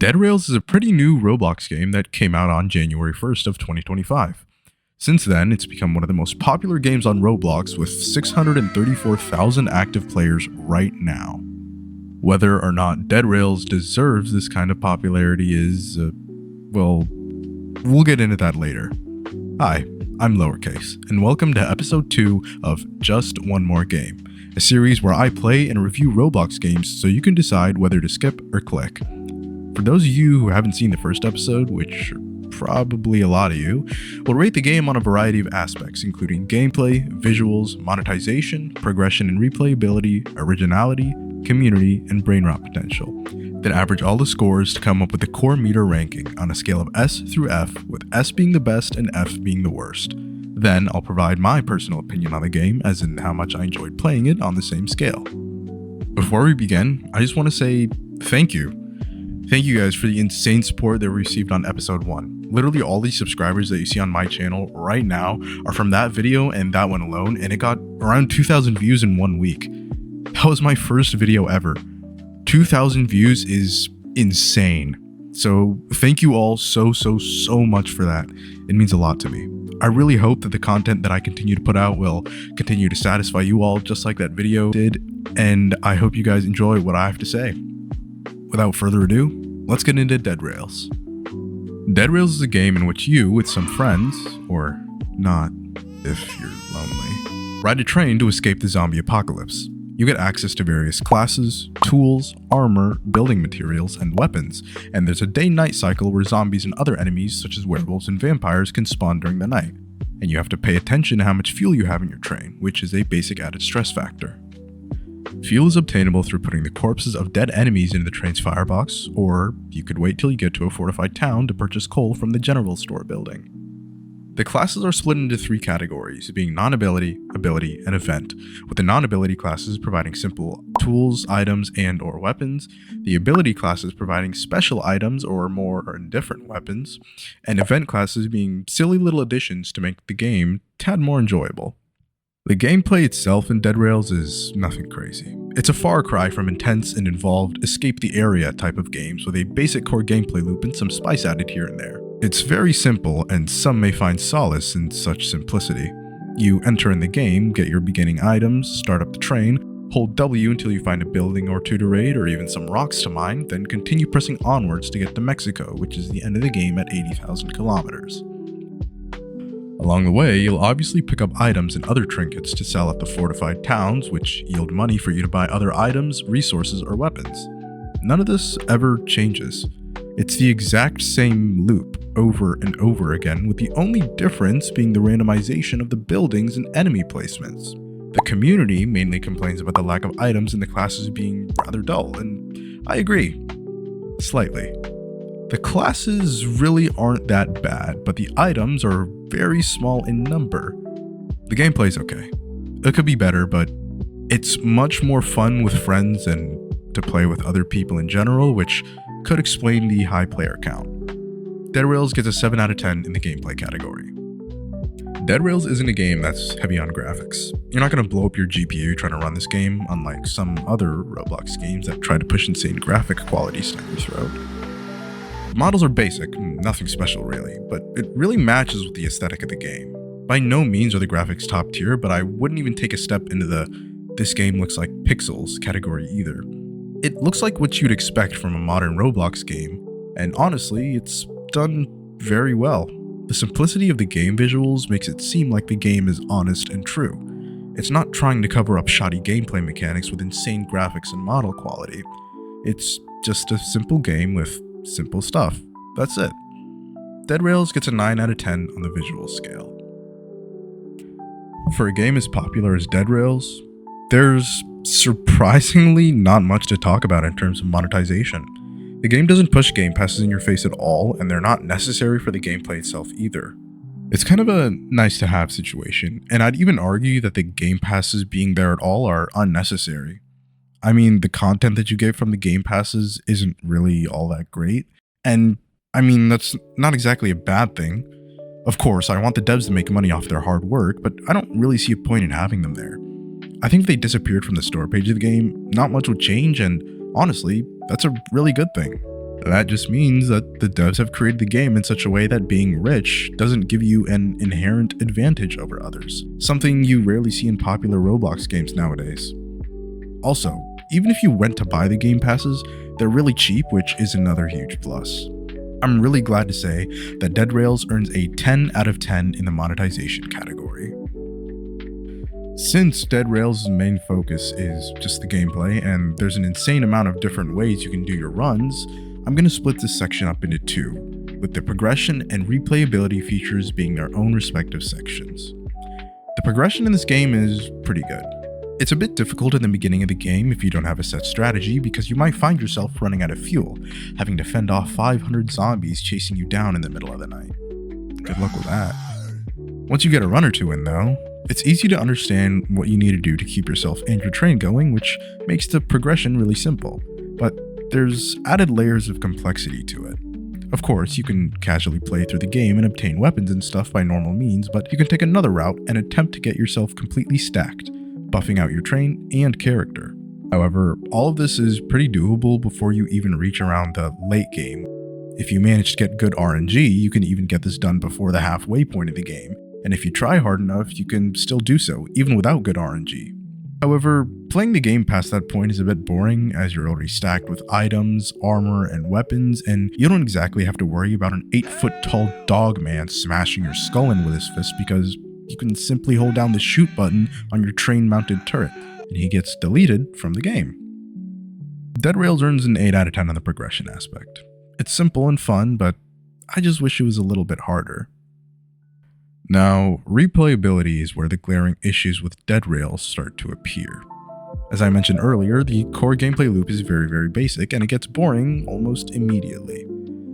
Dead Rails is a pretty new Roblox game that came out on January 1st of 2025. Since then, it's become one of the most popular games on Roblox with 634,000 active players right now. Whether or not Dead Rails deserves this kind of popularity is, well, we'll get into that later. Hi, I'm Lowercase, and welcome to episode 2 of Just One More Game, a series where I play and review Roblox games so you can decide whether to skip or click. For those of you who haven't seen the first episode, which are probably a lot of you, we'll rate the game on a variety of aspects, including gameplay, visuals, monetization, progression and replayability, originality, community, and brain rot potential. Then average all the scores to come up with the core meter ranking on a scale of S through F, with S being the best and F being the worst. Then I'll provide my personal opinion on the game, as in how much I enjoyed playing it on the same scale. Before we begin, I just want to say thank you. Thank you guys for the insane support that we received on episode 1. Literally all these subscribers that you see on my channel right now are from that video and that one alone, and it got around 2,000 views in 1 week. That was my first video ever. 2,000 views is insane. So thank you all so much for that. It means a lot to me. I really hope that the content that I continue to put out will continue to satisfy you all just like that video did, and I hope you guys enjoy what I have to say. Without further ado, let's get into Dead Rails. Dead Rails is a game in which you, with some friends, or not if you're lonely, ride a train to escape the zombie apocalypse. You get access to various classes, tools, armor, building materials, and weapons, and there's a day-night cycle where zombies and other enemies such as werewolves and vampires can spawn during the night, and you have to pay attention to how much fuel you have in your train, which is a basic added stress factor. Fuel is obtainable through putting the corpses of dead enemies into the train's firebox, or you could wait till you get to a fortified town to purchase coal from the general store building. The classes are split into 3 categories, being non-ability, ability, and event, with the non-ability classes providing simple tools, items, and or weapons, the ability classes providing special items or more or different weapons, and event classes being silly little additions to make the game a tad more enjoyable. The gameplay itself in Dead Rails is nothing crazy. It's a far cry from intense and involved escape the area type of games with a basic core gameplay loop and some spice added here and there. It's very simple, and some may find solace in such simplicity. You enter in the game, get your beginning items, start up the train, hold W until you find a building or 2 to raid or even some rocks to mine, then continue pressing onwards to get to Mexico, which is the end of the game at 80,000 kilometers. Along the way, you'll obviously pick up items and other trinkets to sell at the fortified towns, which yield money for you to buy other items, resources, or weapons. None of this ever changes. It's the exact same loop over and over again, with the only difference being the randomization of the buildings and enemy placements. The community mainly complains about the lack of items and the classes being rather dull, and I agree. Slightly. The classes really aren't that bad, but the items are very small in number. The gameplay's okay. It could be better, but it's much more fun with friends and to play with other people in general, which could explain the high player count. Dead Rails gets a 7 out of 10 in the gameplay category. Dead Rails isn't a game that's heavy on graphics. You're not going to blow up your GPU trying to run this game, unlike some other Roblox games that try to push insane graphic qualities down your throat. Models are basic, nothing special really, but it really matches with the aesthetic of the game. By no means are the graphics top tier, but I wouldn't even take a step into the "this game looks like pixels" category either. It looks like what you'd expect from a modern Roblox game, and honestly, it's done very well. The simplicity of the game visuals makes it seem like the game is honest and true. It's not trying to cover up shoddy gameplay mechanics with insane graphics and model quality. It's just a simple game with simple stuff. That's it. Dead Rails gets a 9 out of 10 on the visual scale. For a game as popular as Dead Rails, there's surprisingly not much to talk about in terms of monetization. The game doesn't push game passes in your face at all, and they're not necessary for the gameplay itself either. It's kind of a nice to have situation, and I'd even argue that the game passes being there at all are unnecessary. I mean, the content that you get from the game passes isn't really all that great, and I mean, that's not exactly a bad thing. Of course, I want the devs to make money off their hard work, but I don't really see a point in having them there. I think if they disappeared from the store page of the game, not much would change, and honestly, that's a really good thing. That just means that the devs have created the game in such a way that being rich doesn't give you an inherent advantage over others, something you rarely see in popular Roblox games nowadays. Also, even if you went to buy the game passes, they're really cheap, which is another huge plus. I'm really glad to say that Dead Rails earns a 10 out of 10 in the monetization category. Since Dead Rails' main focus is just the gameplay, and there's an insane amount of different ways you can do your runs, I'm going to split this section up into two, with the progression and replayability features being their own respective sections. The progression in this game is pretty good. It's a bit difficult in the beginning of the game if you don't have a set strategy, because you might find yourself running out of fuel, having to fend off 500 zombies chasing you down in the middle of the night. Good luck with that. Once you get a run or two in though, it's easy to understand what you need to do to keep yourself and your train going, which makes the progression really simple. But there's added layers of complexity to it. Of course, you can casually play through the game and obtain weapons and stuff by normal means, but you can take another route and attempt to get yourself completely stacked, buffing out your train and character. However, all of this is pretty doable before you even reach around the late game. If you manage to get good RNG, you can even get this done before the halfway point of the game, and if you try hard enough, you can still do so, even without good RNG. However, playing the game past that point is a bit boring, as you're already stacked with items, armor, and weapons, and you don't exactly have to worry about an 8-foot-tall dog man smashing your skull in with his fist, because you can simply hold down the shoot button on your train-mounted turret, and he gets deleted from the game. Dead Rails earns an 8 out of 10 on the progression aspect. It's simple and fun, but I just wish it was a little bit harder. Now, replayability is where the glaring issues with Dead Rails start to appear. As I mentioned earlier, the core gameplay loop is very basic, and it gets boring almost immediately.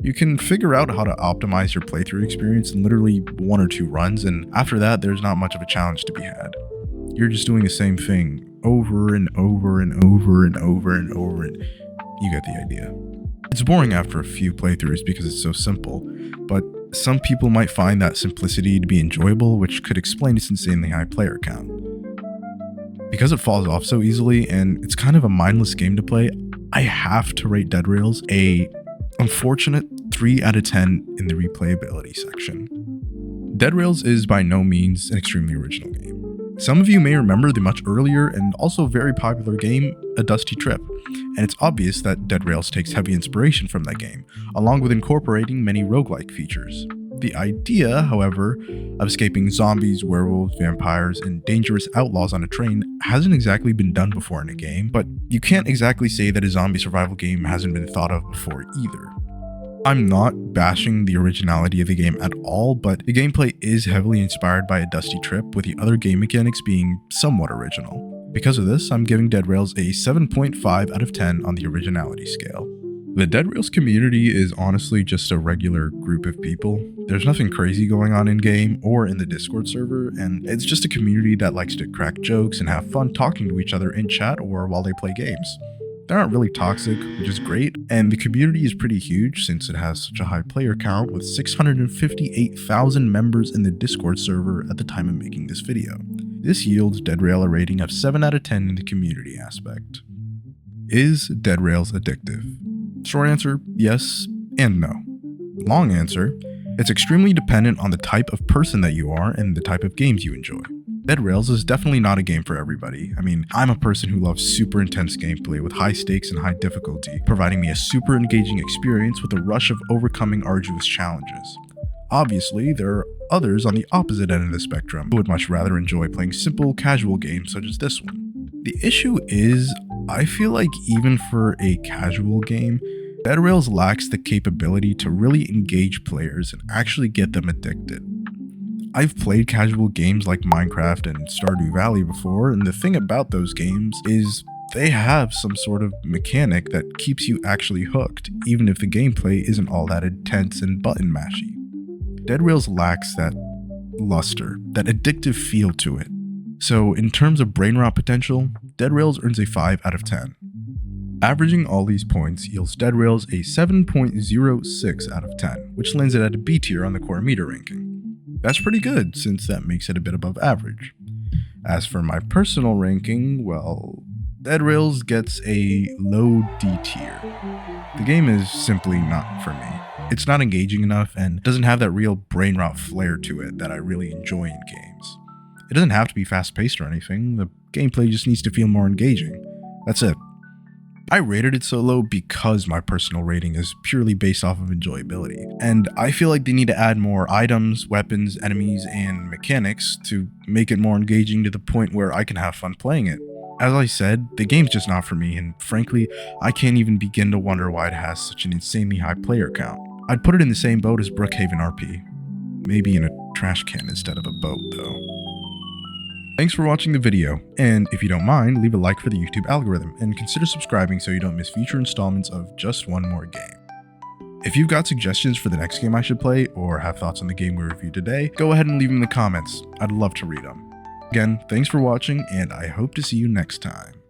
You can figure out how to optimize your playthrough experience in literally 1 or 2 runs, and after that, there's not much of a challenge to be had. You're just doing the same thing over and over and over and over and over, and you get the idea. It's boring after a few playthroughs because it's so simple, but some people might find that simplicity to be enjoyable, which could explain its insanely high player count. Because it falls off so easily and it's kind of a mindless game to play, I have to rate Dead Rails a unfortunate 3 out of 10 in the replayability section. Dead Rails is by no means an extremely original game. Some of you may remember the much earlier and also very popular game, A Dusty Trip, and it's obvious that Dead Rails takes heavy inspiration from that game, along with incorporating many roguelike features. The idea, however, of escaping zombies, werewolves, vampires, and dangerous outlaws on a train hasn't exactly been done before in a game, but you can't exactly say that a zombie survival game hasn't been thought of before either. I'm not bashing the originality of the game at all, but the gameplay is heavily inspired by A Dusty Trip, with the other game mechanics being somewhat original. Because of this, I'm giving Dead Rails a 7.5 out of 10 on the originality scale. The Dead Rails community is honestly just a regular group of people. There's nothing crazy going on in-game or in the Discord server, and it's just a community that likes to crack jokes and have fun talking to each other in chat or while they play games. They aren't really toxic, which is great, and the community is pretty huge since it has such a high player count, with 658,000 members in the Discord server at the time of making this video. This yields Dead Rail a rating of 7 out of 10 in the community aspect. Is Dead Rails addictive? Short answer, yes and no. Long answer, it's extremely dependent on the type of person that you are and the type of games you enjoy. Dead Rails is definitely not a game for everybody. I mean, I'm a person who loves super intense gameplay with high stakes and high difficulty, providing me a super engaging experience with a rush of overcoming arduous challenges. Obviously, there are others on the opposite end of the spectrum who would much rather enjoy playing simple, casual games such as this one. The issue is, I feel like even for a casual game, Dead Rails lacks the capability to really engage players and actually get them addicted. I've played casual games like Minecraft and Stardew Valley before, and the thing about those games is they have some sort of mechanic that keeps you actually hooked, even if the gameplay isn't all that intense and button mashy. Dead Rails lacks that luster, that addictive feel to it. So in terms of brain rot potential, Dead Rails earns a 5 out of 10. Averaging all these points yields Dead Rails a 7.06 out of 10, which lands it at a B tier on the core meter ranking. That's pretty good, since that makes it a bit above average. As for my personal ranking, well, Dead Rails gets a low D tier. The game is simply not for me. It's not engaging enough and doesn't have that real brain rot flair to it that I really enjoy in games. It doesn't have to be fast paced or anything, the gameplay just needs to feel more engaging. That's it. I rated it so low because my personal rating is purely based off of enjoyability, and I feel like they need to add more items, weapons, enemies, and mechanics to make it more engaging to the point where I can have fun playing it. As I said, the game's just not for me, and frankly, I can't even begin to wonder why it has such an insanely high player count. I'd put it in the same boat as Brookhaven RP. Maybe in a trash can instead of a boat, though. Thanks for watching the video, and if you don't mind, leave a like for the YouTube algorithm, and consider subscribing so you don't miss future installments of Just One More Game. If you've got suggestions for the next game I should play, or have thoughts on the game we reviewed today, go ahead and leave them in the comments. I'd love to read them. Again, thanks for watching, and I hope to see you next time.